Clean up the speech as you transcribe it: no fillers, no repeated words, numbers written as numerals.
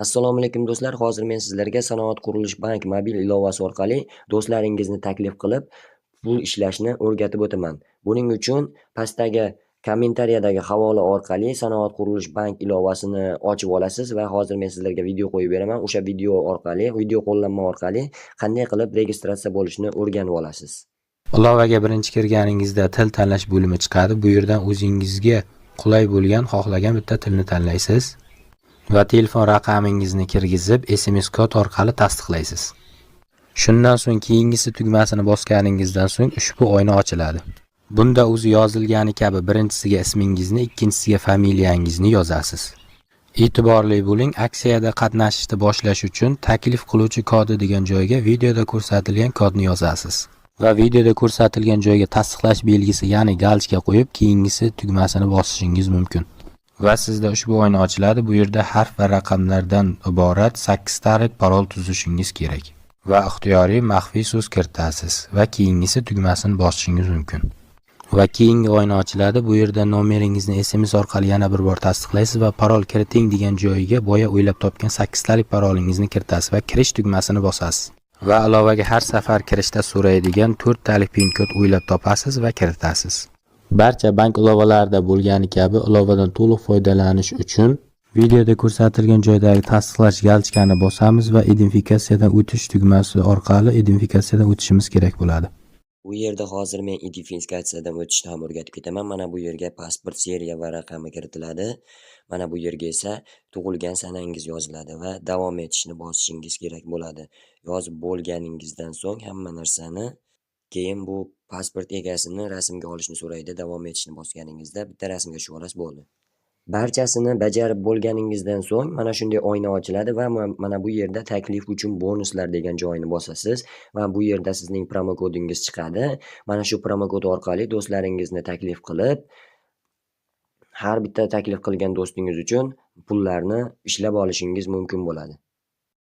Assalomu alaykum do'stlar. Hozir men sizlarga Sanoat qurilish bank mobil ilovasi orqali do'stlaringizni taklif qilib, pul ishlashni o'rgatib o'taman. Buning uchun pastdagi kommentariyadagi havola orqali Sanoat qurilish bank ilovasini ochib olasiz va hozir men sizlarga video qo'yib beraman. O'sha video qo'llanma orqali qanday qilib registratsiya bo'lishni o'rganib olasiz. Ilovaga birinchi kirganingizda til tanlash bo'limi chiqadi. Bu yerdan o'zingizga qulay bo'lgan xohlagan bitta tilni tanlaysiz va telefon raqamingizni kirgizib SMS kod orqali tasdiqlaysiz. Shundan so'ng keyingisi tugmasini bosganingizdan so'ng ushbu oyna ochiladi. Bunda o'zi yozilgani kabi birinchisiga ismingizni, ikkinchisiga familiyangizni yozasiz. E'tiborli bo'ling, aksiyada qatnashishni boshlash uchun taklif qiluvchi kodi degan joyga videoda ko'rsatilgan kodni yozasiz. Va videoda ko'rsatilgan joyga tasdiqlash belgisi, ya'ni galchka qo'yib, keyingisi tugmasini bosishingiz mumkin. Va sizda ushbu oyna ochiladi. Bu yerda harf va raqamlardan iborat 8 tarik parol tuzishingiz kerak. Va ixtiyoriy maxfiy so'z kiritasiz va keyingisi tugmasini bosishingiz mumkin. Va keyingi oyna ochiladi. Bu yerda nomeringizni SMS orqali yana bir bor tasdiqlaysiz va parol kiriting degan joyiga boya o'ylab topgan 8 talik parolingizni kiritasiz va kirish tugmasini bosasiz. Va ilovaga har safar kirishda so'raydigan 4 talik pin kod o'ylab topasiz va kiritasiz. Barcha bank ilovalarida bo'lgani kabi ilovadan to'liq foydalanish uchun videoda ko'rsatilgan joydagi tasdiqlash galchkani bosamiz va identifikatsiyadan o'tish tugmasi orqali identifikatsiyadan o'tishimiz kerak bo'ladi. Bu yerda hozir men identifikatsiyadan o'tishni ham o'rgatib ketaman. Mana bu yerga pasport seriya va raqami kiritiladi. Mana bu yerga esa tug'ilgan sanangiz yoziladi va davom etishni bosishingiz kerak bo'ladi. Yozib bo'lganingizdan so'ng hamma narsani keyin bu pasport egasini rasmga olishni so'raydi. Davom etishni bosganingizda bitta rasmga tushib olasiz, bo'ldi. Barchasini bajarib bo'lganingizdan so'ng mana shunday oyna ochiladi va mana bu yerda taklif uchun bonuslar degan joyini bosasiz va bu yerda sizning promo kodingiz chiqadi. Mana shu promo kod orqali do'stlaringizni taklif qilib, har bitta taklif qilgan do'stingiz uchun pullarni ishlab olishingiz mumkin bo'ladi.